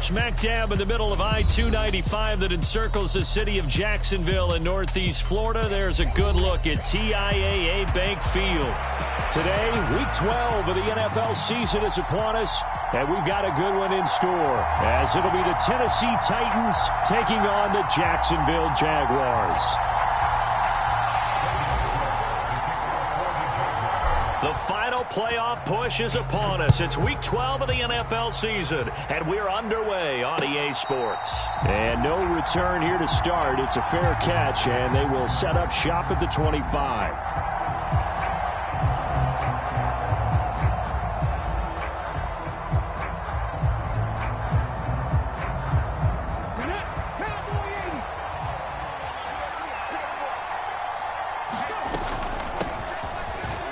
Smack dab in the middle of I-295 that encircles the city of Jacksonville in northeast Florida, there's a good look at TIAA Bank Field. Today, Week 12 of the NFL season is upon us, and we've got a good one in store, as it'll be the Tennessee Titans taking on the Jacksonville Jaguars. The final playoff push is upon us. It's Week 12 of the NFL season, and we're underway on EA Sports. And no return here to start. It's a fair catch, and they will set up shop at the 25.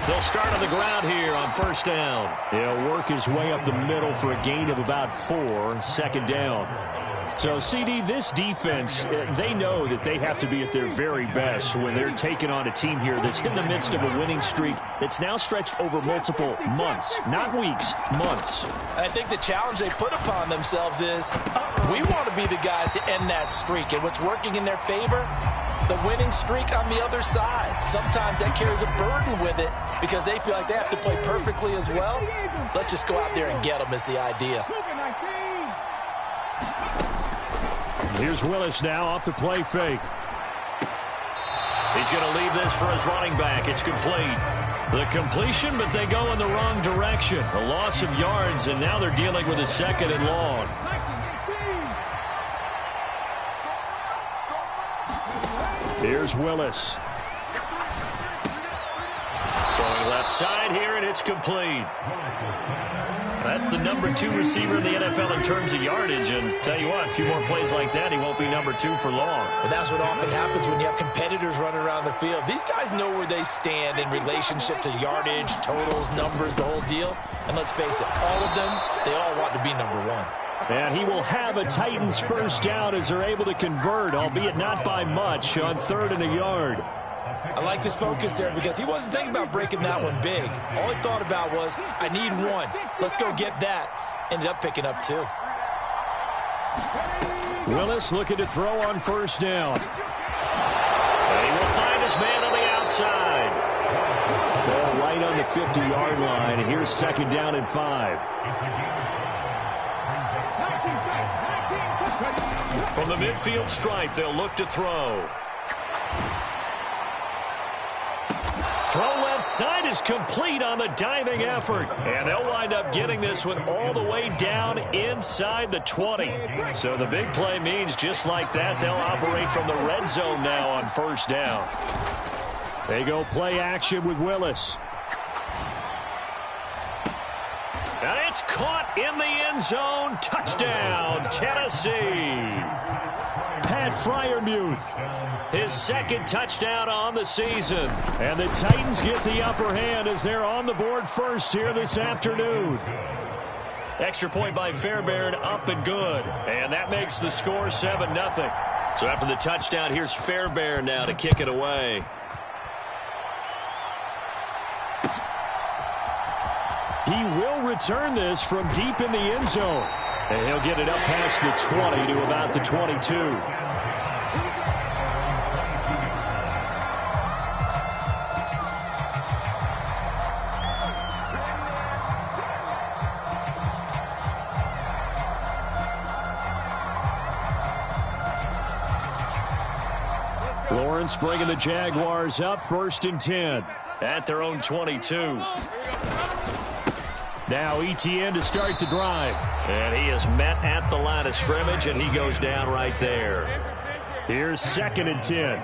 They'll start on the ground here on first down. He'll work his way up the middle for a gain of about 4, second down. So, CD, this defense, they know that they have to be at their very best when they're taking on a team here that's in the midst of a winning streak that's now stretched over multiple months, not weeks, months. I think the challenge they put upon themselves is we want to be the guys to end that streak. And what's working in their favor? The winning streak on the other side. Sometimes that carries a burden with it because they feel like they have to play perfectly as well. Let's just go out there and get them is the idea. Here's Willis now off the play fake. He's going to leave this for his running back. It's complete. The completion, but they go in the wrong direction. A loss of yards, and now they're dealing with a second and long. Here's Willis. Throwing left side here, and it's complete. That's the number 2 receiver in the NFL in terms of yardage. And tell you what, a few more plays like that, he won't be number 2 for long. But that's what often happens when you have competitors running around the field. These guys know where they stand in relationship to yardage, totals, numbers, the whole deal. And let's face it, all of them, they all want to be number 1. And he will have a Titans first down as they're able to convert, albeit not by much, on 3rd and a yard. I like his focus there because he wasn't thinking about breaking that one big. All he thought about was, I need 1. Let's go get that. Ended up picking up 2. Willis looking to throw on first down. And he will find his man on the outside. Ball right on the 50-yard line, and here's second down and 5. From the midfield stripe, they'll look to throw. Throw left side is complete on the diving effort. And they'll wind up getting this one all the way down inside the 20. So the big play means just like that, they'll operate from the red zone now on first down. They go play action with Willis. And it's caught in the end zone. Touchdown, Tennessee. Pat Freiermuth, his second touchdown on the season. And the Titans get the upper hand as they're on the board first here this afternoon. Extra point by Fairbairn, up and good. And that makes the score 7-0. So after the touchdown, here's Fairbairn now to kick it away. He will return this from deep in the end zone. And he'll get it up past the 20 to about the 22. Lawrence bringing the Jaguars up 1st and 10 at their own 22. Now Etienne to start the drive. And he is met at the line of scrimmage, and he goes down right there. Here's 2nd and 10.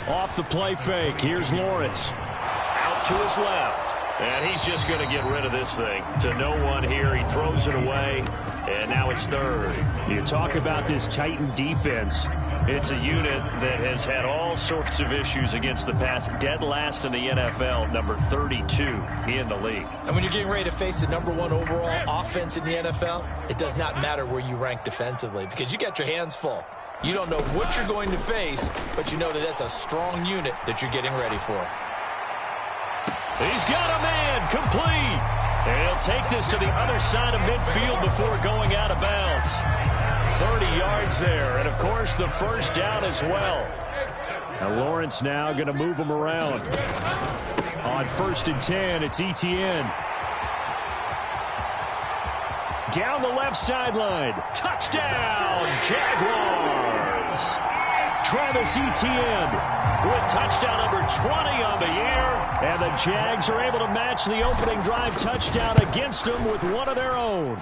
Off the play fake. Here's Lawrence. Out to his left. And he's just going to get rid of this thing. To no one here. He throws it away. And now it's 3rd. You talk about this Titan defense. It's a unit that has had all sorts of issues against the pass. Dead last in the NFL, number 32 in the league. And when you're getting ready to face the number 1 overall offense in the NFL, it does not matter where you rank defensively because you got your hands full. You don't know what you're going to face, but you know that that's a strong unit that you're getting ready for. He's got a man, complete. And he'll take this to the other side of midfield before going out of bounds. 30 yards there, and of course the first down as well. Now Lawrence now going to move him around. On 1st and 10, it's Etienne. Down the left sideline. Touchdown, Jaguars. Travis Etienne with touchdown number 20 on the year. And the Jags are able to match the opening drive touchdown against them with one of their own.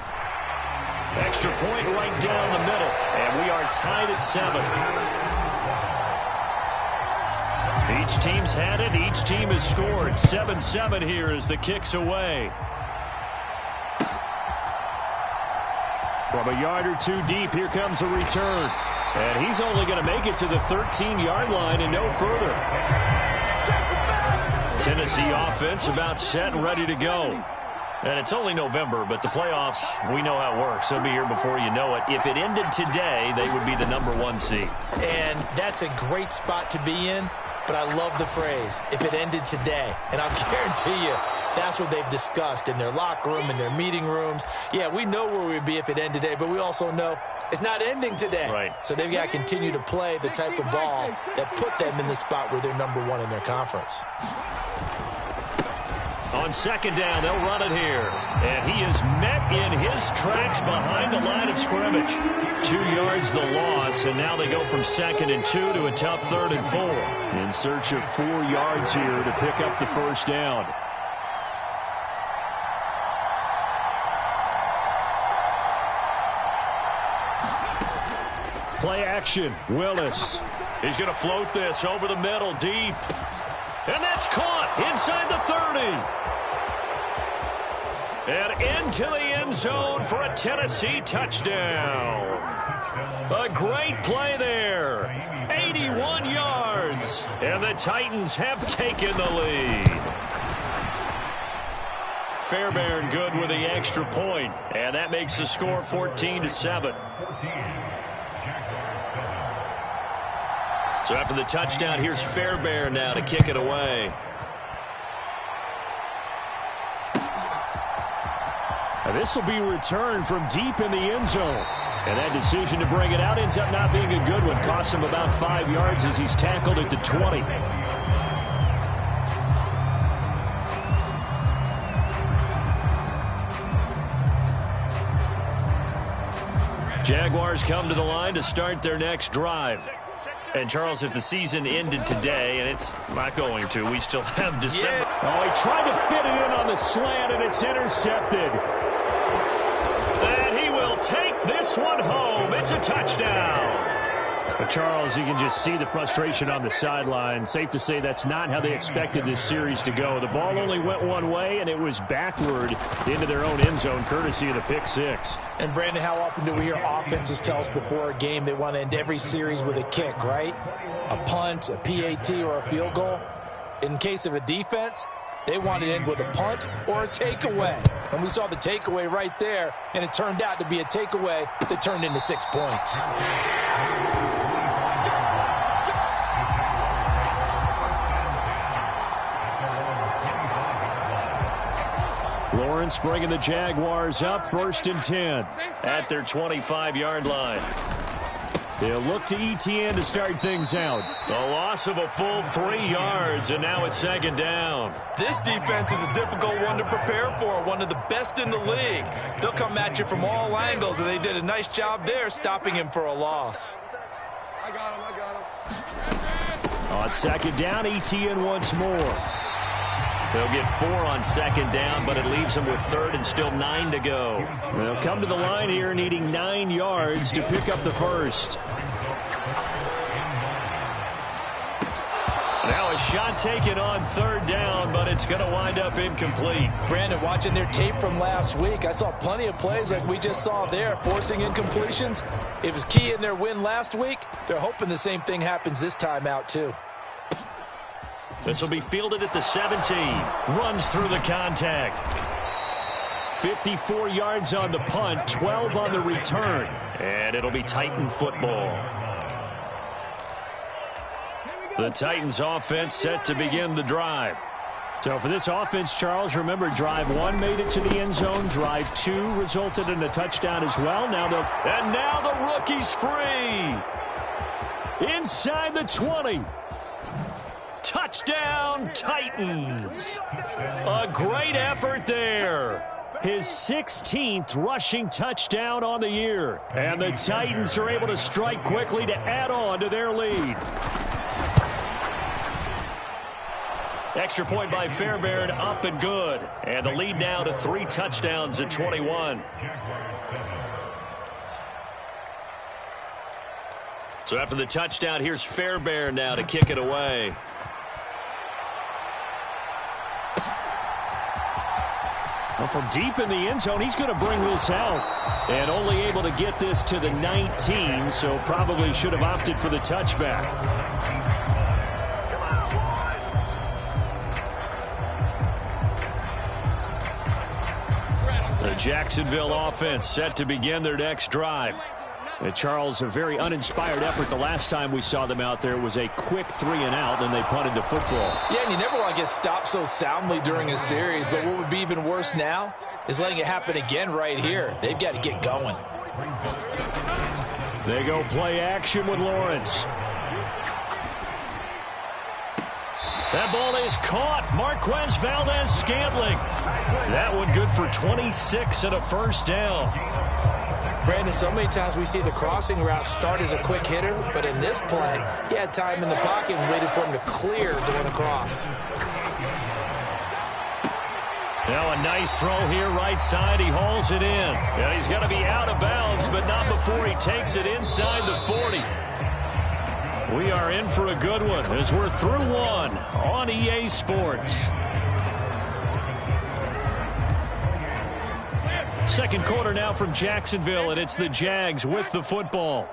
Extra point right down the middle. And we are tied at 7. Each team's had it. Each team has scored. 7-7 here as the kick's away. From a yard or two deep, here comes a return. And he's only going to make it to the 13-yard line and no further. Tennessee offense about set and ready to go. And it's only November, but the playoffs, we know how it works. They'll be here before you know it. If it ended today, they would be the #1 seed. And that's a great spot to be in, but I love the phrase, if it ended today. And I'll guarantee you, that's what they've discussed in their locker room, in their meeting rooms. Yeah, we know where we'd be if it ended today, but we also know it's not ending today. Right. So they've got to continue to play the type of ball that put them in the spot where they're #1 in their conference. On 2nd down, they'll run it here. And he is met in his tracks behind the line of scrimmage. 2 yards the loss, and now they go from 2nd and 2 to a tough 3rd and 4. In search of 4 yards here to pick up the first down. Play action. Willis. He's going to float this over the middle deep. And that's caught inside the 30. And into the end zone for a Tennessee touchdown. A great play there. 81 yards. And the Titans have taken the lead. Fairbairn good with the extra point. And that makes the score 14-7. So after the touchdown, here's Fairbairn now to kick it away. Now this will be returned from deep in the end zone. And that decision to bring it out ends up not being a good one. Cost him about 5 yards as he's tackled at the 20. Jaguars come to the line to start their next drive. And, Charles, if the season ended today, and it's not going to, we still have December. Yeah. Oh, he tried to fit it in on the slant, and it's intercepted. And he will take this one home. It's a touchdown. But, Charles, you can just see the frustration on the sideline. Safe to say that's not how they expected this series to go. The ball only went one way, and it was backward into their own end zone, courtesy of the pick six. And, Brandon, how often do we hear offenses tell us before a game they want to end every series with a kick, right? A punt, a PAT, or a field goal. In case of a defense, they want to end with a punt or a takeaway. And we saw the takeaway right there, and it turned out to be a takeaway that turned into 6 points. Lawrence bringing the Jaguars up 1st and 10 at their 25-yard line. They'll look to Etienne to start things out. The loss of a full 3 yards, and now it's 2nd down. This defense is a difficult one to prepare for, one of the best in the league. They'll come at you from all angles, and they did a nice job there stopping him for a loss. I got him. On 2nd down, Etienne once more. They'll get 4 on 2nd down, but it leaves them with 3rd and still 9 to go. They'll come to the line here needing 9 yards to pick up the first. Now a shot taken on 3rd down, but it's going to wind up incomplete. Brandon, watching their tape from last week, I saw plenty of plays like we just saw there, forcing incompletions. It was key in their win last week. They're hoping the same thing happens this time out, too. This will be fielded at the 17. Runs through the contact. 54 yards on the punt, 12 on the return. And it'll be Titan football. The Titans offense set to begin the drive. So for this offense, Charles, remember, drive 1 made it to the end zone. Drive 2 resulted in a touchdown as well. Now the rookie's free. Inside the 20. Touchdown, Titans. A great effort there. His 16th rushing touchdown on the year. And the Titans are able to strike quickly to add on to their lead. Extra point by Fairbairn, up and good. And the lead now to 3 touchdowns at 21. So after the touchdown, here's Fairbairn now to kick it away. Well, from deep in the end zone, he's going to bring this out. And only able to get this to the 19, so probably should have opted for the touchback. The Jacksonville offense set to begin their next drive. And Charles, a very uninspired effort. The last time we saw them out there was a quick 3-and-out, and they punted the football. Yeah, and you never want to get stopped so soundly during a series, but what would be even worse now is letting it happen again right here. They've got to get going. They go play action with Lawrence. That ball is caught. Marquez Valdez-Scantling. That one good for 26 and a first down. Brandon, so many times we see the crossing route start as a quick hitter, but in this play, he had time in the pocket and waited for him to clear going across. Now a nice throw here right side. He hauls it in. And he's got to be out of bounds, but not before he takes it inside the 40. We are in for a good one as we're through one on EA Sports. Second quarter now from Jacksonville, and it's the Jags with the football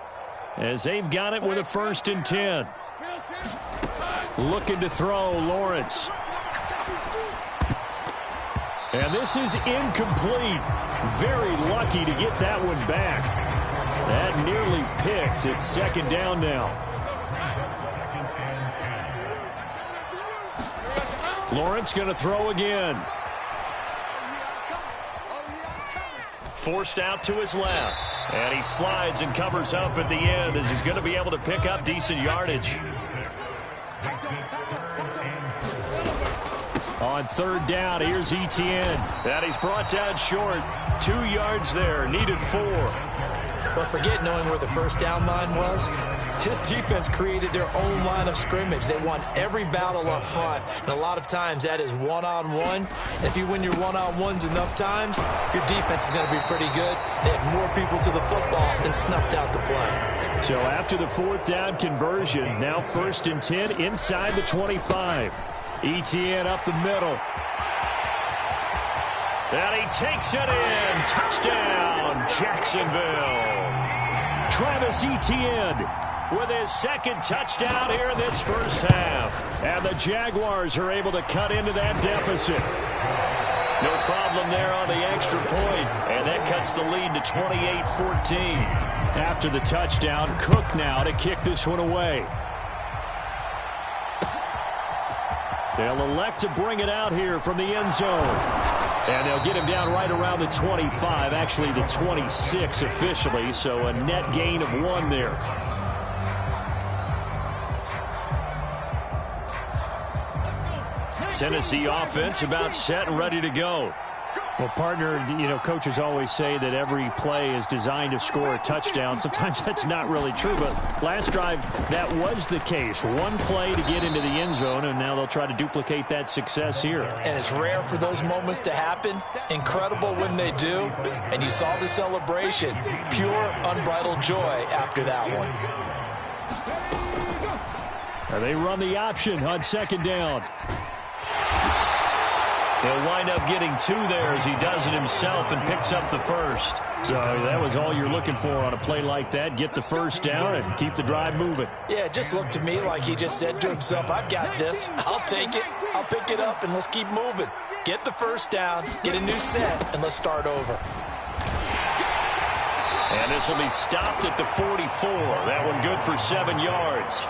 as they've got it with a 1st and 10. Looking to throw, Lawrence. And this is incomplete. Very lucky to get that one back. That nearly picked. It's 2nd down now. Lawrence going to throw again. Forced out to his left. And he slides and covers up at the end as he's going to be able to pick up decent yardage. On 3rd down, here's Etienne. And he's brought down short. 2 yards there, needed 4. But forget knowing where the first down line was. This defense created their own line of scrimmage. They won every battle up front, and a lot of times that is one-on-one. If you win your one-on-ones enough times, your defense is going to be pretty good. They had more people to the football and snuffed out the play. So after the 4th down conversion, now 1st and 10 inside the 25. Etienne up the middle. And he takes it in. Touchdown, Jacksonville. Travis Etienne with his 2nd touchdown here in this first half. And the Jaguars are able to cut into that deficit. No problem there on the extra point. And that cuts the lead to 28-14. After the touchdown, Cook now to kick this one away. They'll elect to bring it out here from the end zone. And they'll get him down right around the 25, actually the 26 officially, so a net gain of 1 there. Tennessee offense about set and ready to go. Well, partner, coaches always say that every play is designed to score a touchdown. Sometimes that's not really true, but last drive, that was the case. 1 play to get into the end zone, and now they'll try to duplicate that success here. And it's rare for those moments to happen. Incredible when they do. And you saw the celebration. Pure, unbridled joy after that one. And they run the option on 2nd down. He'll wind up getting 2 there as he does it himself and picks up the 1st. So that was all you're looking for on a play like that. Get the 1st down and keep the drive moving. Yeah, it just looked to me like he just said to himself, I've got this. I'll take it. I'll pick it up, and let's keep moving. Get the 1st down, get a new set, and let's start over. And this will be stopped at the 44. That one good for 7 yards.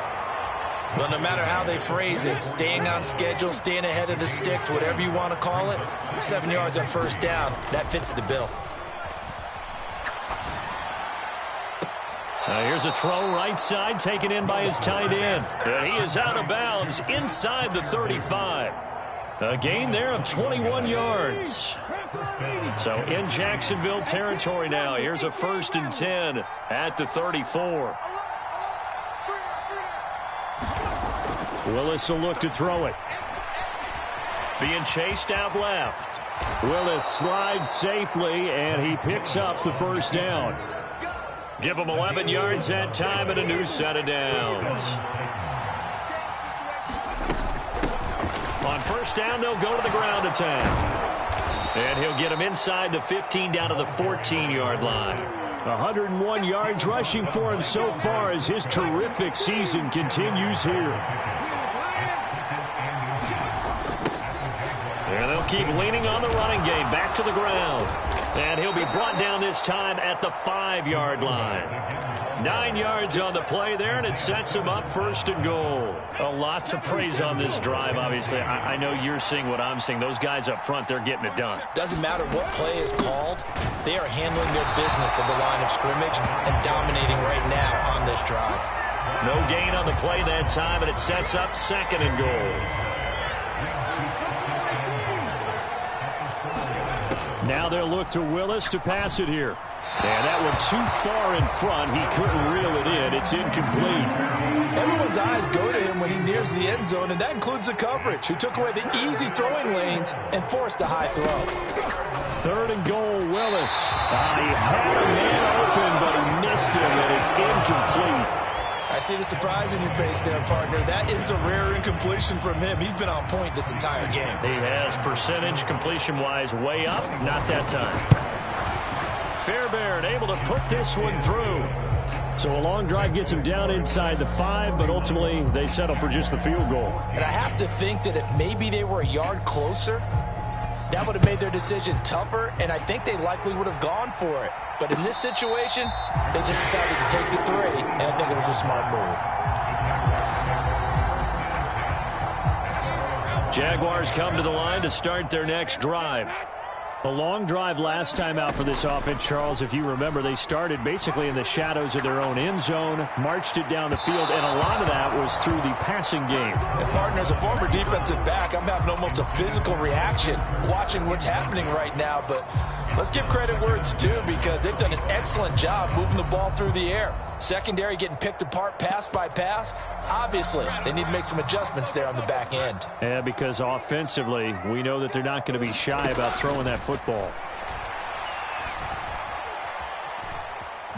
Well, no matter how they phrase it, staying on schedule, staying ahead of the sticks, whatever you want to call it, 7 yards on first down, that fits the bill. Here's a throw right side, taken in by his tight end. And he is out of bounds inside the 35. A gain there of 21 yards. So in Jacksonville territory now. Here's a 1st and 10 at the 34. Willis will look to throw it. Being chased out left. Willis slides safely, and he picks up the first down. Give him 11 yards that time and a new set of downs. On first down, they'll go to the ground attack. And he'll get him inside the 15 down to the 14-yard line. 101 yards rushing for him so far as his terrific season continues here. And they'll keep leaning on the running game. Back to the ground. And he'll be brought down this time at the 5-yard line. 9 yards on the play there, and it sets him up 1st and goal. A lot to praise on this drive, obviously. I know you're seeing what I'm seeing. Those guys up front, they're getting it done. Doesn't matter what play is called. They are handling their business at the line of scrimmage and dominating right now on this drive. No gain on the play that time, and it sets up 2nd and goal. Now they'll look to Willis to pass it here. And that one too far in front. He couldn't reel it in. It's incomplete. Everyone's eyes go to him when he nears the end zone, and that includes the coverage. He took away the easy throwing lanes and forced a high throw. 3rd and goal, Willis. He had a man open, but he missed him, and it's incomplete. I see the surprise in your face there, partner. That is a rare incompletion from him. He's been on point this entire game. He has percentage completion-wise way up. Not that time. Fairbairn able to put this one through. So a long drive gets him down inside the 5, but ultimately they settle for just the field goal. And I have to think that if maybe they were a yard closer, that would have made their decision tougher, and I think they likely would have gone for it. But in this situation, they just decided to take the 3, and I think it was a smart move. Jaguars come to the line to start their next drive. A long drive last time out for this offense, Charles. If you remember, they started basically in the shadows of their own end zone, marched it down the field, and a lot of that was through the passing game. And partner, as a former defensive back, I'm having almost a physical reaction watching what's happening right now. But let's give credit where it's due, because they've done an excellent job moving the ball through the air. Secondary getting picked apart pass by pass. Obviously, they need to make some adjustments there on the back end. Yeah, because offensively, we know that they're not going to be shy about throwing that football.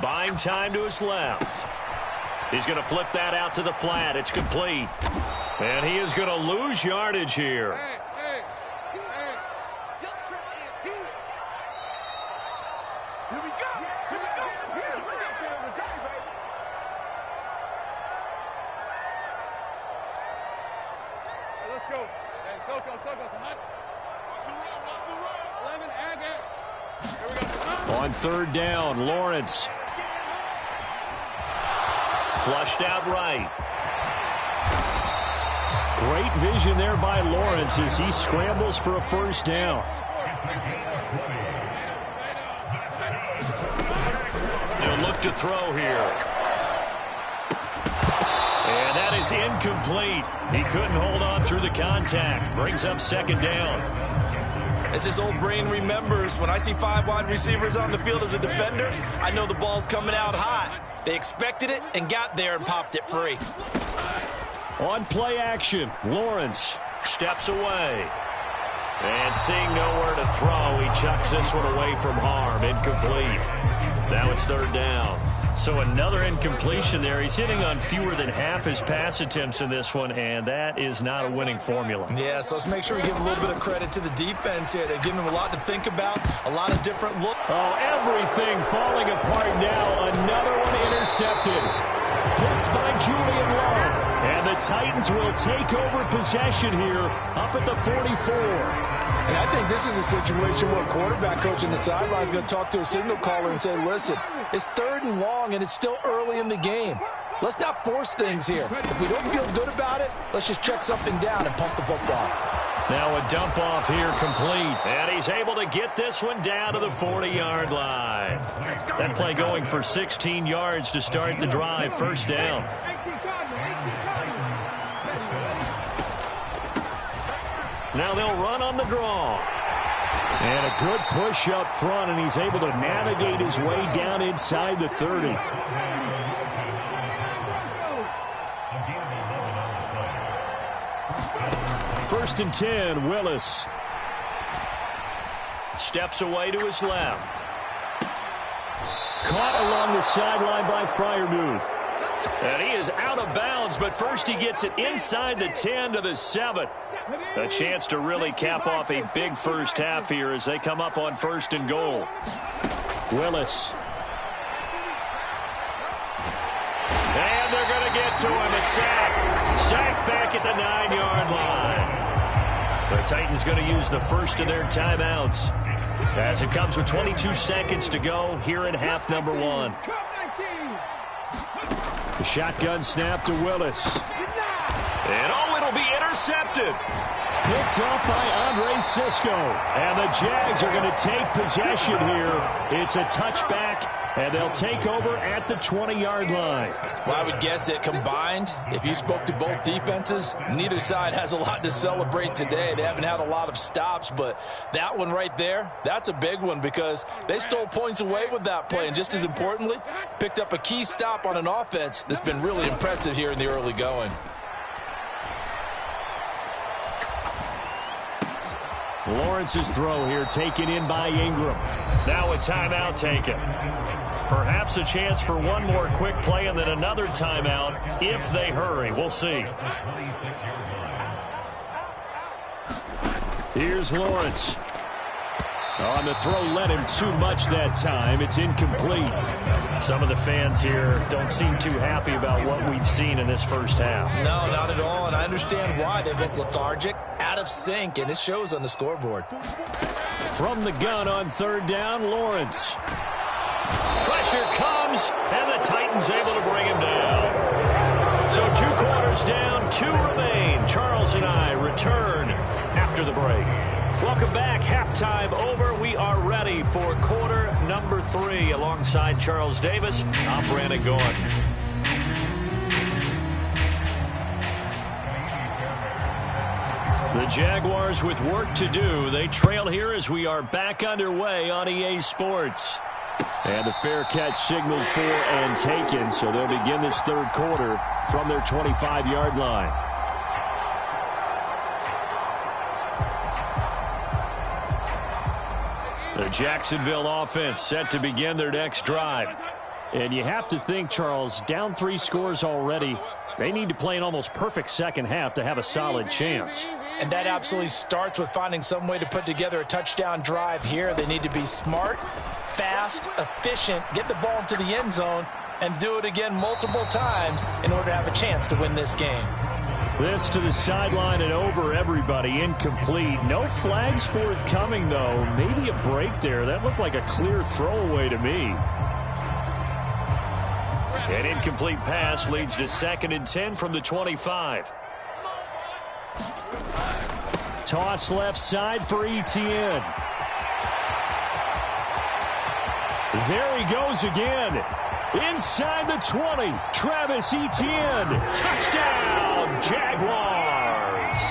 Buying time to his left. He's going to flip that out to the flat. It's complete. And he is going to lose yardage here. On 3rd down, Lawrence. Flushed out right. Great vision there by Lawrence as he scrambles for a 1st down. They'll look to throw here. And that is incomplete. He couldn't hold on through the contact. Brings up 2nd down. As his old brain remembers, when I see 5 wide receivers on the field as a defender, I know the ball's coming out hot. They expected it and got there and popped it free. On play action, Lawrence steps away. And seeing nowhere to throw, he chucks this one away from harm. Incomplete. Now it's 3rd down. So another incompletion there. He's hitting on fewer than half his pass attempts in this one, and that is not a winning formula. Yeah, so let's make sure we give a little bit of credit to the defense here. They're giving them a lot to think about, a lot of different looks. Oh, everything falling apart now. Another one intercepted. Picked by Julian Love. And the Titans will take over possession here up at the 44. And I think this is a situation where a quarterback coach in the sideline is going to talk to a signal caller and say, listen, it's 3rd and long and it's still early in the game. Let's not force things here. If we don't feel good about it, let's just check something down and pump the football. Now a dump off here complete. And he's able to get this one down to the 40-yard line. That play going for 16 yards to start the drive. First down. Now they'll run on the draw. And a good push up front, and he's able to navigate his way down inside the 30. First and 10, Willis. Steps away to his left. Caught along the sideline by Freiermuth. And he is out of bounds, but first he gets it inside the 10 to the 7. A chance to really cap off a big first half here as they come up on first and goal. Willis. And they're going to get to him. A sack. Sack back at the 9-yard line. The Titans going to use the first of their timeouts as it comes with 22 seconds to go here in half number 1. The shotgun snap to Willis. And it'll be intercepted. Picked up by Andre Sisco. And the Jags are going to take possession here. It's a touchback, and they'll take over at the 20-yard line. Well, I would guess that combined, if you spoke to both defenses, neither side has a lot to celebrate today. They haven't had a lot of stops, but that one right there, that's a big one because they stole points away with that play. And just as importantly, picked up a key stop on an offense that's been really impressive here in the early going. Lawrence's throw here taken in by Ingram. Now a timeout taken. Perhaps a chance for one more quick play and then another timeout if they hurry. We'll see. Here's Lawrence. On the throw, led him too much that time. It's incomplete. Some of the fans here don't seem too happy about what we've seen in this first half. No, not at all, and I understand why. They look lethargic, out of sync, and it shows on the scoreboard. From the gun on third down, Lawrence. Pressure comes, and the Titans able to bring him down. So 2 quarters down, 2 remain. Charles and I return after the break. Welcome back. Halftime over. We are ready for quarter number 3. Alongside Charles Davis, I'm Brandon Gaudin. The Jaguars with work to do. They trail here as we are back underway on EA Sports. And a fair catch signaled for and taken, so they'll begin this third quarter from their 25-yard line. The Jacksonville offense set to begin their next drive. And you have to think, Charles, down 3 scores already. They need to play an almost perfect second half to have a solid chance. And that absolutely starts with finding some way to put together a touchdown drive here. They need to be smart, fast, efficient, get the ball into the end zone, and do it again multiple times in order to have a chance to win this game. This to the sideline and over everybody. Incomplete. No flags forthcoming, though. Maybe a break there. That looked like a clear throwaway to me. An incomplete pass leads to 2nd and 10 from the 25. Toss left side for Etienne. There he goes again. Inside the 20, Travis Etienne. Touchdown, Jaguars.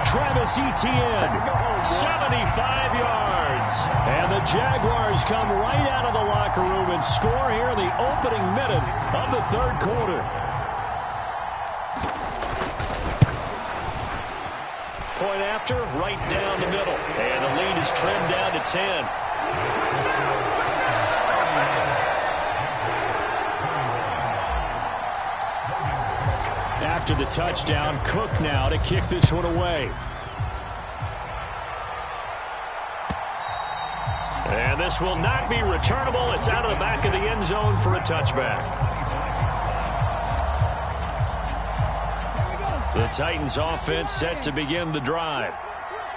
Travis Etienne, 75 yards. And the Jaguars come right out of the locker room and score here in the opening minute of the third quarter. Point after, right down the middle. And the lead is trimmed down to 10. After the touchdown, Cook now to kick this one away. And this will not be returnable. It's out of the back of the end zone for a touchback. The Titans offense set to begin the drive.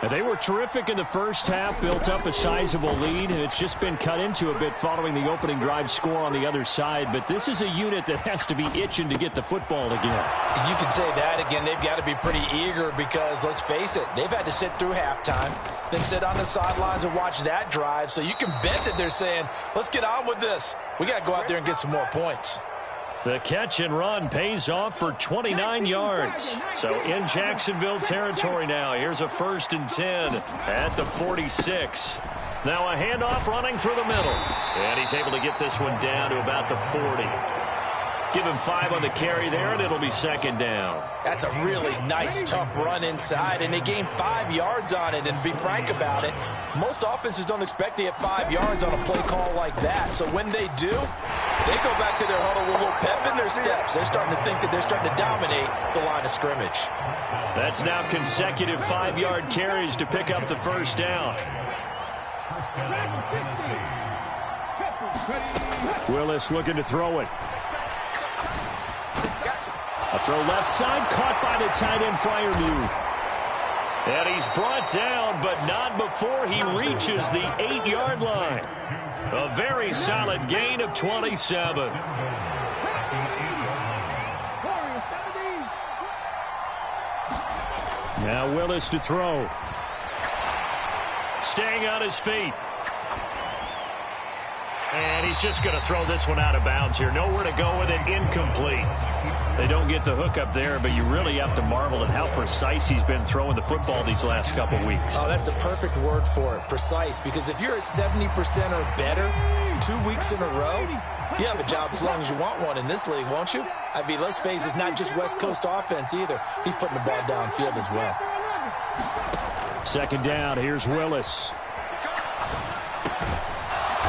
And they were terrific in the first half, built up a sizable lead, and it's just been cut into a bit following the opening drive score on the other side. But this is a unit that has to be itching to get the football again. You can say that again. They've got to be pretty eager because, let's face it, they've had to sit through halftime, then sit on the sidelines and watch that drive. So you can bet that they're saying, let's get on with this. We got to go out there and get some more points. The catch and run pays off for 29 yards. So in Jacksonville territory now. Here's a 1st and 10 at the 46. Now a handoff running through the middle. And he's able to get this one down to about the 40. Give him 5 on the carry there, and it'll be 2nd down. That's a really nice, tough run inside, and they gained 5 yards on it. And to be frank about it, most offenses don't expect to get 5 yards on a play call like that. So when they do, they go back to their huddle with a little pep in their steps. They're starting to think that they're starting to dominate the line of scrimmage. That's now consecutive 5-yard carries to pick up the 1st down. Willis looking to throw it. A throw left side, caught by the tight end, Freiermuth. And he's brought down, but not before he reaches the 8-yard line. A very solid gain of 27. Now Willis to throw. Staying on his feet. And he's just going to throw this one out of bounds here. Nowhere to go with it. Incomplete. They don't get the hook up there, but you really have to marvel at how precise he's been throwing the football these last couple weeks. Oh, that's the perfect word for it, precise. Because if you're at 70% or better 2 weeks in a row, you have a job as long as you want one in this league, won't you? I mean, let's face it, it's not just West Coast offense either. He's putting the ball downfield as well. 2nd down, here's Willis.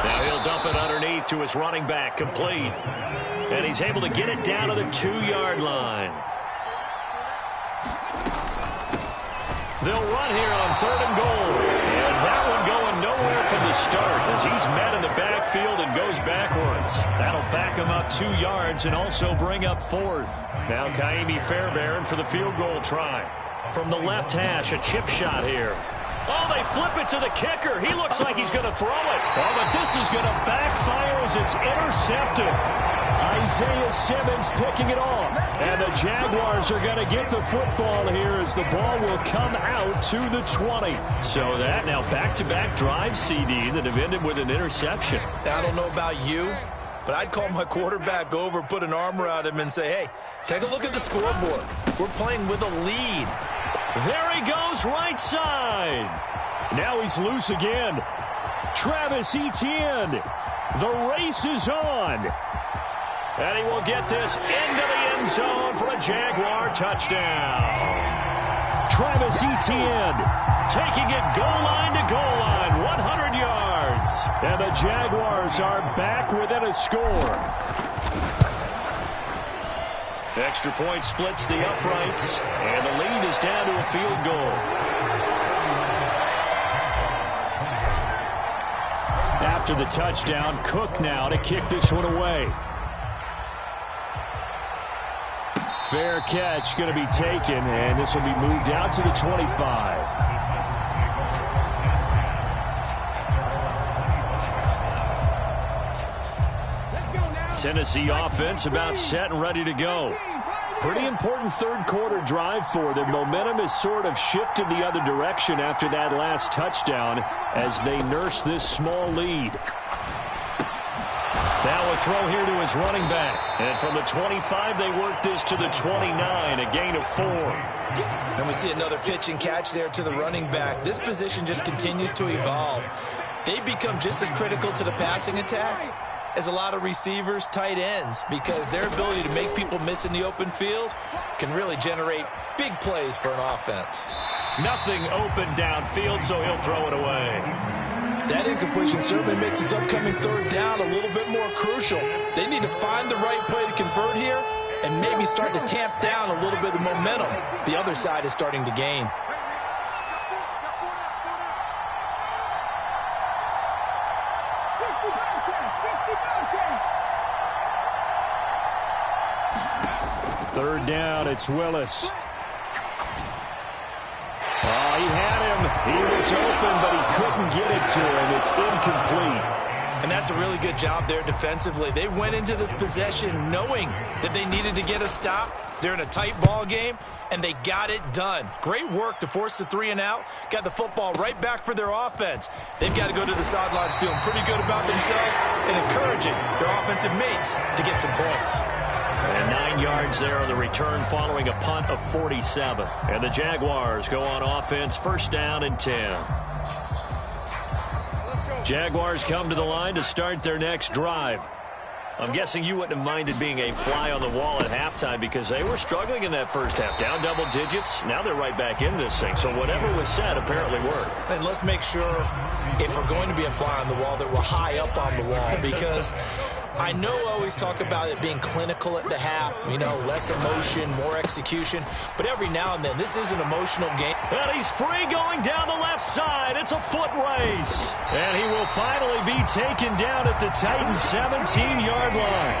Now he'll dump it underneath to his running back, complete. And he's able to get it down to the 2-yard line. They'll run here on 3rd and goal. And that one going nowhere from the start as he's met in the backfield and goes backwards. That'll back him up 2 yards and also bring up 4th. Now Kaimi Fairbairn for the field goal try. From the left hash, a chip shot here. Oh, they flip it to the kicker. He looks like he's going to throw it. Oh, but this is going to backfire as it's intercepted. Isaiah Simmons picking it off. And the Jaguars are going to get the football here as the ball will come out to the 20. So that now back-to-back drive, CD, that have ended with an interception. I don't know about you, but I'd call my quarterback over, put an arm around him, and say, hey, take a look at the scoreboard. We're playing with a lead. There he goes, right side. Now he's loose again. Travis Etienne. The race is on. And he will get this into the end zone for a Jaguar touchdown. Travis Etienne taking it goal line to goal line, 100 yards. And the Jaguars are back within a score. Extra point splits the uprights, and the lead is down to a field goal. After the touchdown, Cook now to kick this one away. Fair catch going to be taken, and this will be moved out to the 25. Tennessee offense about set and ready to go. Pretty important third quarter drive for them. Momentum has sort of shifted the other direction after that last touchdown as they nurse this small lead. Now a throw here to his running back. And from the 25, they work this to the 29, a gain of 4. And we see another pitch and catch there to the running back. This position just continues to evolve. They become just as critical to the passing attack as a lot of receivers, tight ends, because their ability to make people miss in the open field can really generate big plays for an offense. Nothing open downfield, so he'll throw it away. That incompletion certainly makes his upcoming 3rd down a little bit more crucial. They need to find the right play to convert here and maybe start to tamp down a little bit of momentum the other side is starting to gain. Third down, it's Willis. Oh, he had him. He was open, but he couldn't get it to him. It's incomplete. And that's a really good job there defensively. They went into this possession knowing that they needed to get a stop. They're in a tight ball game, and they got it done. Great work to force the 3 and out. Got the football right back for their offense. They've got to go to the sidelines feeling pretty good about themselves and encouraging their offensive mates to get some points. And 9 yards there on the return following a punt of 47. And the Jaguars go on offense, first down and 10. Jaguars come to the line to start their next drive. I'm guessing you wouldn't have minded being a fly on the wall at halftime because they were struggling in that first half. Down double digits. Now they're right back in this thing. So whatever was said apparently worked. And let's make sure, if we're going to be a fly on the wall, that we're high up on the wall, because I know I always talk about it being clinical at the half, you know, less emotion, more execution. But every now and then, this is an emotional game. And he's free going down the left side. It's a foot race. And he will finally be taken down at the Titans' 17-yard line.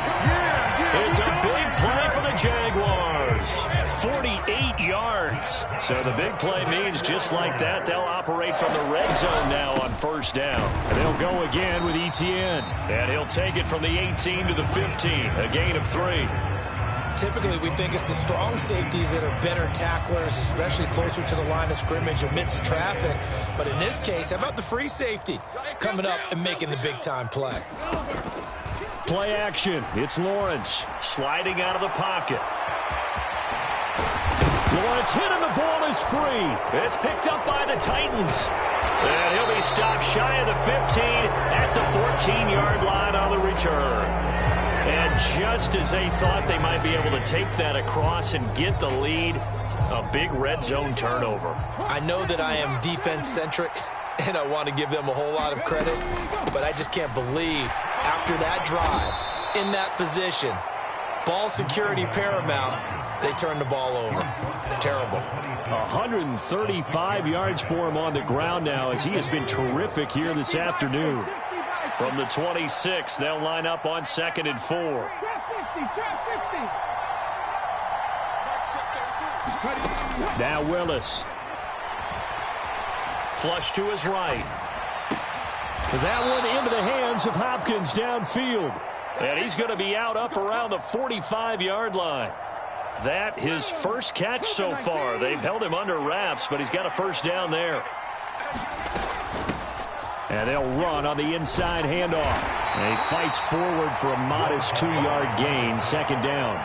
It's a big play for the Jaguars. 48 yards. So the big play means just like that, they'll operate from the red zone now on first down. And they'll go again with Etienne. And he'll take it from the 18 to the 15, a gain of 3. Typically, we think it's the strong safeties that are better tacklers, especially closer to the line of scrimmage amidst traffic. But in this case, how about the free safety coming up and making the big-time play? Play action. It's Lawrence sliding out of the pocket. Lawrence hit and the ball is free. It's picked up by the Titans. And he'll be stopped shy of the 15 at the 14-yard line on the return. And just as they thought they might be able to take that across and get the lead, a big red zone turnover. I know that I am defense-centric, and I want to give them a whole lot of credit, but I just can't believe after that drive, in that position, ball security paramount, they turned the ball over. Terrible. 135 yards for him on the ground now as he has been terrific here this afternoon. From the 26, they'll line up on 2nd and 4. Now Willis. Flush to his right. That one into the hands of Hopkins downfield. And he's going to be out up around the 45-yard line. That his first catch so far. They've held him under wraps, but he's got a first down there. And they'll run on the inside handoff. And he fights forward for a modest 2-yard gain, 2nd down.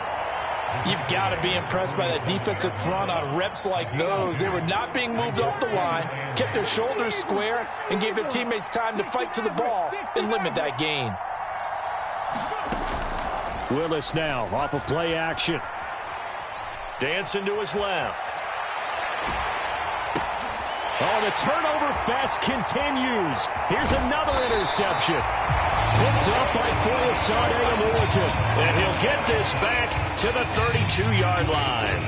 You've got to be impressed by that defensive front on reps like those. They were not being moved off the line, kept their shoulders square, and gave their teammates time to fight to the ball and limit that gain. Willis now off of play action. Dancing to his left. Oh, the turnover fest continues. Here's another interception. Picked up by Foyesade American. And he'll get this back to the 32-yard line.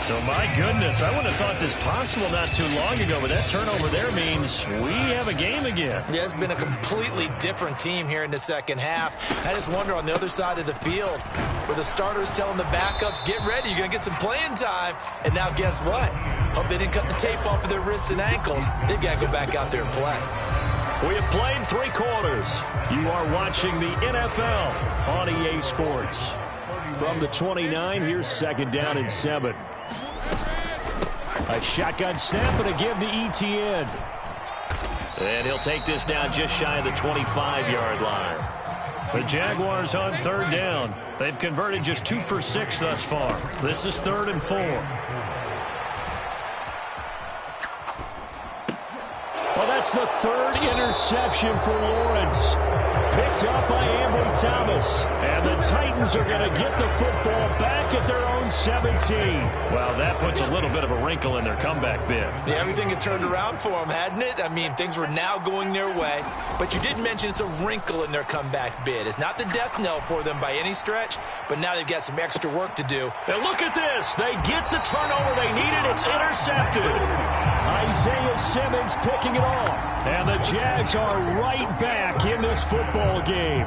So, my goodness, I wouldn't have thought this possible not too long ago, but that turnover there means we have a game again. Yeah, it's been a completely different team here in the second half. I just wonder on the other side of the field, where the starters telling the backups, get ready, you're going to get some playing time. And now guess what? Hope they didn't cut the tape off of their wrists and ankles. They've got to go back out there and play. We have played 3 quarters. You are watching the NFL on EA Sports. From the 29, here's 2nd down and 7. A shotgun snap and a give to Etienne. And he'll take this down just shy of the 25-yard line. The Jaguars on 3rd down. They've converted just 2 for 6 thus far. This is 3rd and 4. Well, that's the 3rd interception for Lawrence. Picked up by Ambry Thomas. And the Titans are going to get the football back at their own 17. Well, that puts a little bit of a wrinkle in their comeback bid. Yeah, everything had turned around for them, hadn't it? I mean, things were now going their way. But you did mention it's a wrinkle in their comeback bid. It's not the death knell for them by any stretch, but now they've got some extra work to do. And look at this. They get the turnover they needed. It's intercepted. Isaiah Simmons picking it off. And the Jags are right back in this football game.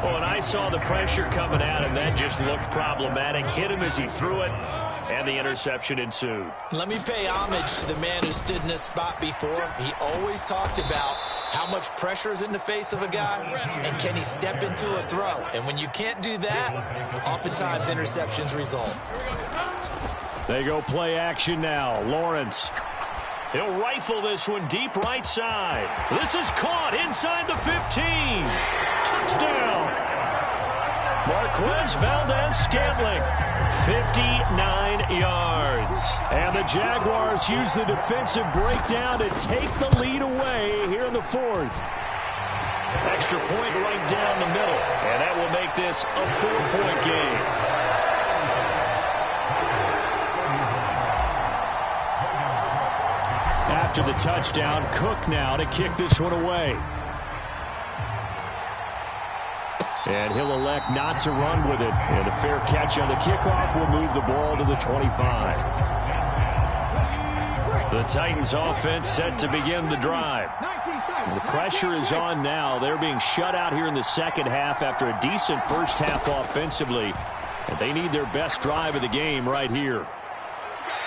Oh, and I saw the pressure coming at him. That just looked problematic. Hit him as he threw it. and the interception ensued. Let me pay homage to the man who stood in this spot before. He always talked about how much pressure is in the face of a guy, and can he step into a throw? And when you can't do that, oftentimes interceptions result. They go play action now. Lawrence. He'll rifle this one deep right side. This is caught inside the 15. Touchdown. Marquez Valdez-Scantling, 59 yards. And the Jaguars use the defensive breakdown to take the lead away here in the fourth. Extra point right down the middle. And that will make this a 4-point game. After the touchdown, Cook now to kick this one away. And he'll elect not to run with it. And a fair catch on the kickoff will move the ball to the 25. The Titans offense set to begin the drive. The pressure is on now. They're being shut out here in the second half after a decent first half offensively. And they need their best drive of the game right here.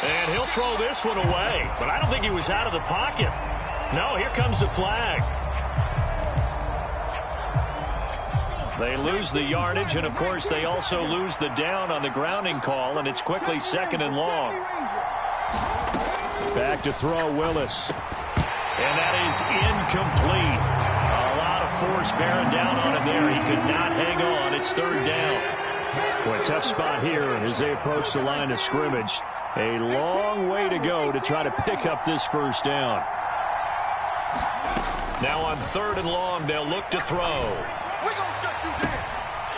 And he'll throw this one away. But I don't think he was out of the pocket. No, here comes the flag. They lose the yardage, and, of course, they also lose the down on the grounding call, and it's quickly 2nd and long. Back to throw, Willis. And that is incomplete. A lot of force bearing down on him there. He could not hang on. It's 3rd down. Boy, tough spot here as they approach the line of scrimmage. A long way to go to try to pick up this first down. Now on 3rd and long, they'll look to throw.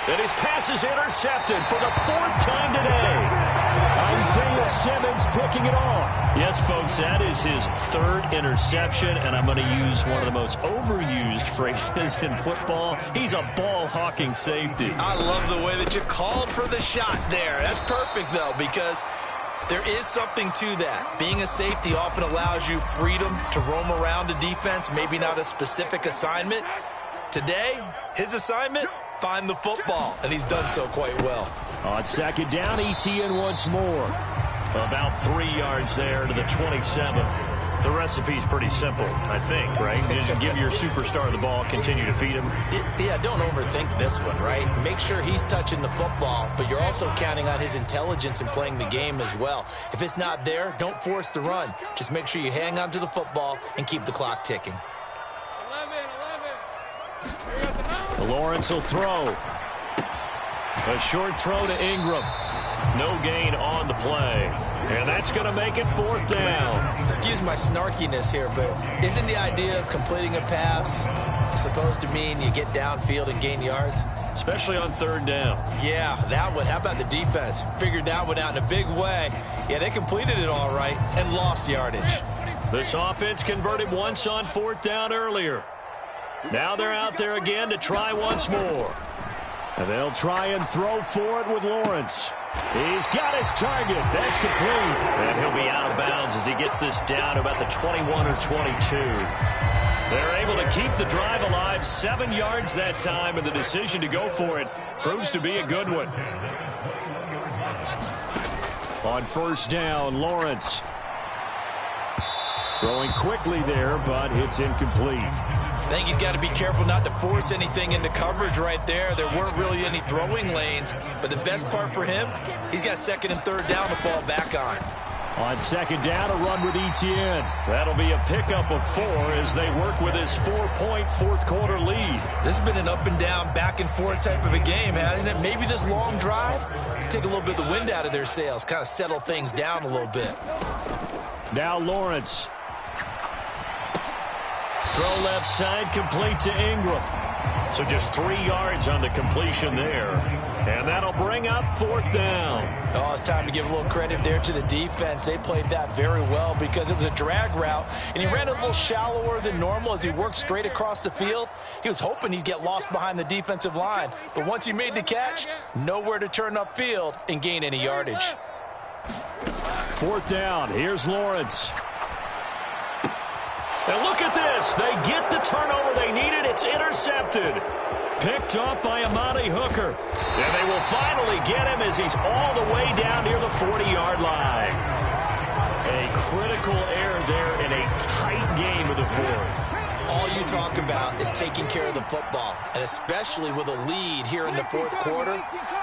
And his pass is intercepted for the 4th time today. Isaiah Simmons picking it off. Yes, folks, that is his 3rd interception, and I'm going to use one of the most overused phrases in football. He's a ball-hawking safety. I love the way that you called for the shot there. That's perfect, though, because there is something to that. Being a safety often allows you freedom to roam around a defense, maybe not a specific assignment. Today, his assignment, find the football, and he's done so quite well. On 2nd down, Etienne once more. About 3 yards there to the 27. The recipe's pretty simple, I think, right? Just give your superstar the ball, continue to feed him. Yeah, don't overthink this one, right? Make sure he's touching the football, but you're also counting on his intelligence in playing the game as well. If it's not there, don't force the run. Just make sure you hang on to the football and keep the clock ticking. Lawrence will throw. A short throw to Ingram. No gain on the play. And that's going to make it 4th down. Excuse my snarkiness here, but isn't the idea of completing a pass supposed to mean you get downfield and gain yards? Especially on 3rd down. Yeah, that one. How about the defense? Figured that one out in a big way. Yeah, they completed it all right and lost yardage. This offense converted once on 4th down earlier. Now they're out there again to try once more. And they'll try and throw for it with Lawrence. He's got his target. That's complete. And he'll be out of bounds as he gets this down about the 21 or 22. They're able to keep the drive alive, 7 yards that time, and the decision to go for it proves to be a good one. On 1st down, Lawrence. Throwing quickly there, but it's incomplete. I think he's got to be careful not to force anything into coverage right there. There weren't really any throwing lanes, but the best part for him, he's got 2nd and 3rd down to fall back on. On 2nd down, a run with Etienne. That'll be a pickup of 4 as they work with his 4-point 4th quarter lead. This has been an up and down, back and forth type of a game, hasn't it? Maybe this long drive take a little bit of the wind out of their sails, kind of settle things down a little bit. Now Lawrence. Throw left side, complete to Ingram. So just 3 yards on the completion there. And that'll bring up 4th down. Oh, it's time to give a little credit there to the defense. They played that very well because it was a drag route, and he ran a little shallower than normal as he worked straight across the field. He was hoping he'd get lost behind the defensive line, but once he made the catch, nowhere to turn upfield and gain any yardage. 4th down. Here's Lawrence. And look at this. They get the turnover they needed. It's intercepted. Picked off by Amani Hooker. And they will finally get him as he's all the way down near the 40-yard line. A critical error there in a tight game of the fourth. All you talk about is taking care of the football, and especially with a lead here in the fourth quarter,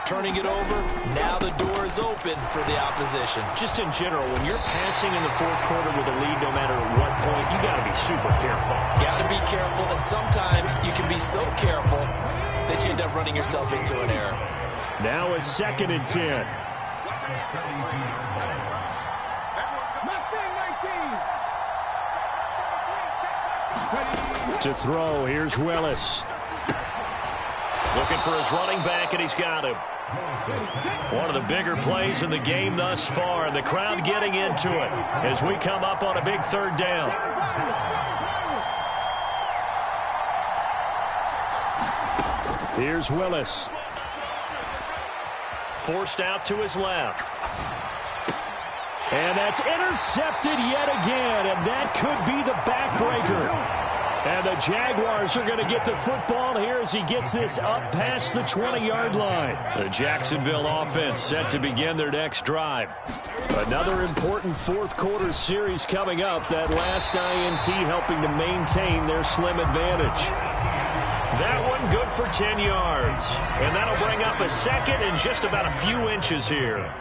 turning it over, now the door is open for the opposition. Just in general, when you're passing in the fourth quarter with a lead, no matter at what point, you got to be super careful. Got to be careful, and sometimes you can be so careful that you end up running yourself into an error. Now a 2nd and 10. To throw, here's Willis. Looking for his running back, and he's got him. One of the bigger plays in the game thus far, and the crowd getting into it as we come up on a big 3rd down. Here's Willis. Forced out to his left. And that's intercepted yet again, and that could be the backbreaker. And the Jaguars are going to get the football here as he gets this up past the 20-yard line. The Jacksonville offense set to begin their next drive. Another important fourth quarter series coming up. That last INT helping to maintain their slim advantage. That one good for 10 yards. And that'll bring up a 2nd and just about a few inches here.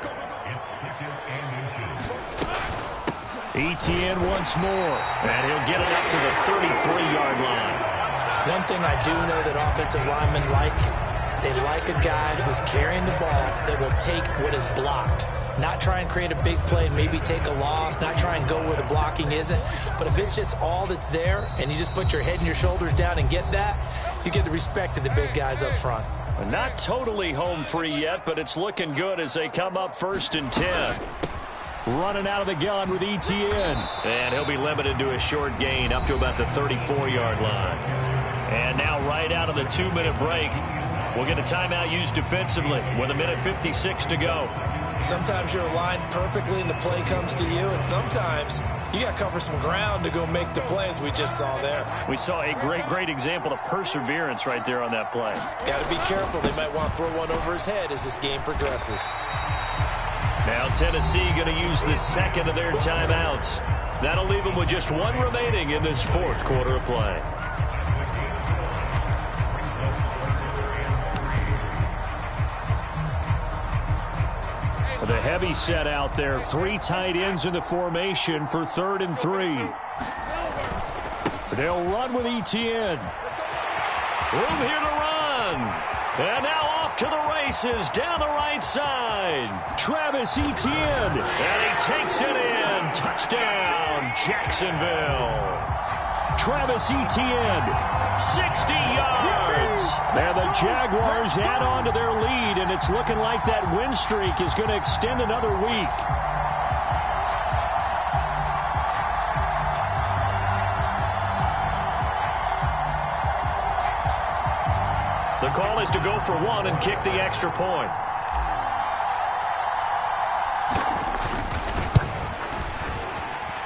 Etienne once more, and he'll get it up to the 33-yard line. One thing I do know that offensive linemen like, they like a guy who's carrying the ball that will take what is blocked. Not try and create a big play and maybe take a loss, not try and go where the blocking isn't. But if it's just all that's there and you just put your head and your shoulders down and get that, you get the respect of the big guys up front. Not totally home free yet, but it's looking good as they come up 1st and 10. Running out of the gun with Etienne. And he'll be limited to a short gain up to about the 34-yard line. And now right out of the 2-minute break, we'll get a timeout used defensively with 1:56 to go. Sometimes you're aligned perfectly and the play comes to you, and sometimes you got to cover some ground to go make the plays we just saw there. We saw a great example of perseverance right there on that play. Got to be careful. They might want to throw one over his head as this game progresses. Now Tennessee going to use the 2nd of their timeouts. That'll leave them with just one remaining in this fourth quarter of play. The heavy set out there. 3 tight ends in the formation for 3rd and 3. They'll run with Etienne. Room here to run. And now off to the races down the right side. Travis Etienne. And he takes it in. Touchdown, Jacksonville. Travis Etienne, 60 yards. And the Jaguars add on to their lead, and it's looking like that win streak is going to extend another week. The call is to go for 1 and kick the extra point.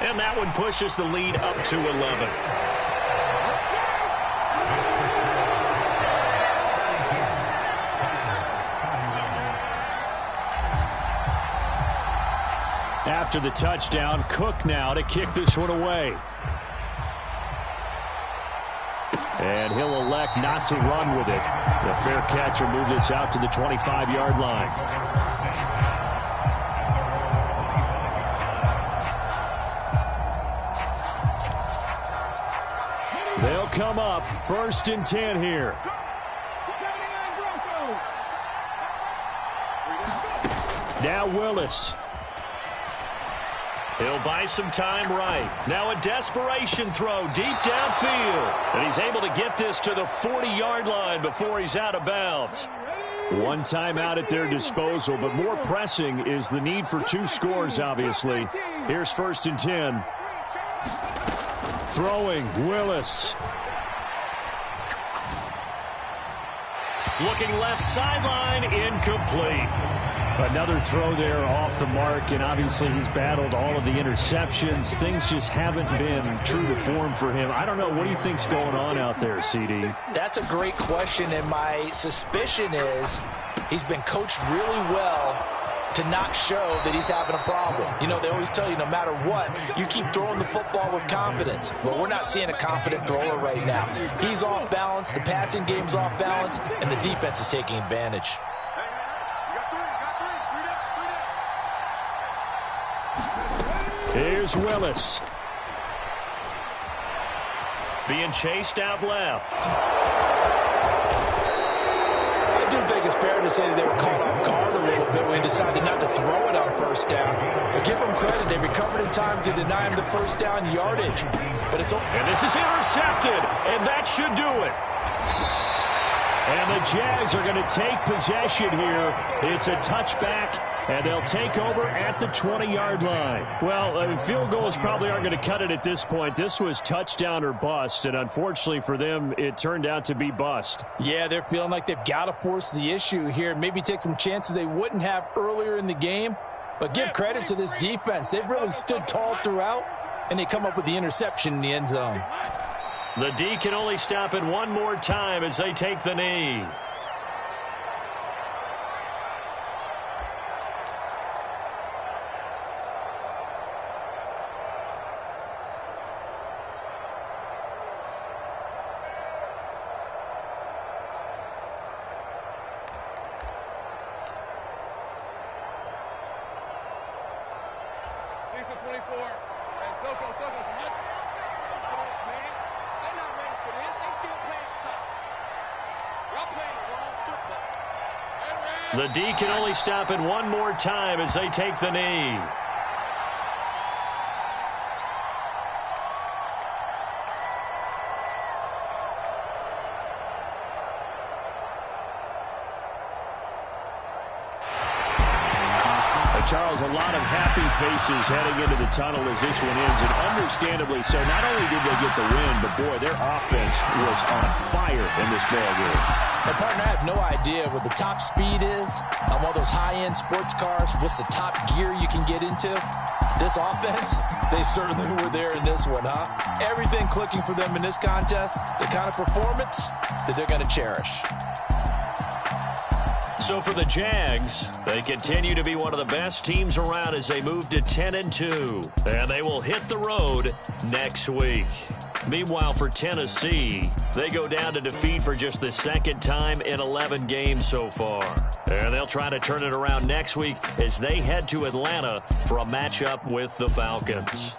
And that one pushes the lead up to 11. After the touchdown, Cook now to kick this one away. And he'll elect not to run with it. The fair catch will move this out to the 25-yard line. They'll come up 1st and 10 here. Now Willis. He'll buy some time right. Now a desperation throw deep downfield. And he's able to get this to the 40-yard line before he's out of bounds. One timeout at their disposal, but more pressing is the need for 2 scores, obviously. Here's 1st and 10. Throwing, Willis. Looking left sideline, incomplete. Another throw there off the mark, and obviously he's battled all of the interceptions. Things just haven't been true to form for him. I don't know. What do you think's going on out there, CD? That's a great question, and my suspicion is he's been coached really well to not show that he's having a problem. You know, they always tell you no matter what, you keep throwing the football with confidence. Well, we're not seeing a confident thrower right now. He's off balance, the passing game's off balance, and the defense is taking advantage. Here's Willis. Being chased out left. I do think it's fair to say that they were caught off guard a little bit when they decided not to throw it on first down. But give them credit. They recovered in time to deny him the first down yardage. But it's and this is intercepted, and that should do it. And the Jags are going to take possession here. It's a touchback, and they'll take over at the 20-yard line. Well, field goals probably aren't going to cut it at this point. This was touchdown or bust, and unfortunately for them, it turned out to be bust. Yeah, they're feeling like they've got to force the issue here, maybe take some chances they wouldn't have earlier in the game. But give credit to this defense. They've really stood tall throughout, and they come up with the interception in the end zone. The D can only stop it one more time as they take the knee. The D can only stop it one more time as they take the knee. Charles, a lot of happy faces heading into the tunnel as this one ends, and understandably so. Not only did they get the win, but, boy, their offense was on fire in this ball game. My partner, I have no idea what the top speed is on one of those high-end sports cars. What's the top gear you can get into? This offense, they certainly were there in this one, huh? Everything clicking for them in this contest, the kind of performance that they're going to cherish. So for the Jags, they continue to be one of the best teams around as they move to 10-2. And they will hit the road next week. Meanwhile, for Tennessee, they go down to defeat for just the second time in 11 games so far. And they'll try to turn it around next week as they head to Atlanta for a matchup with the Falcons.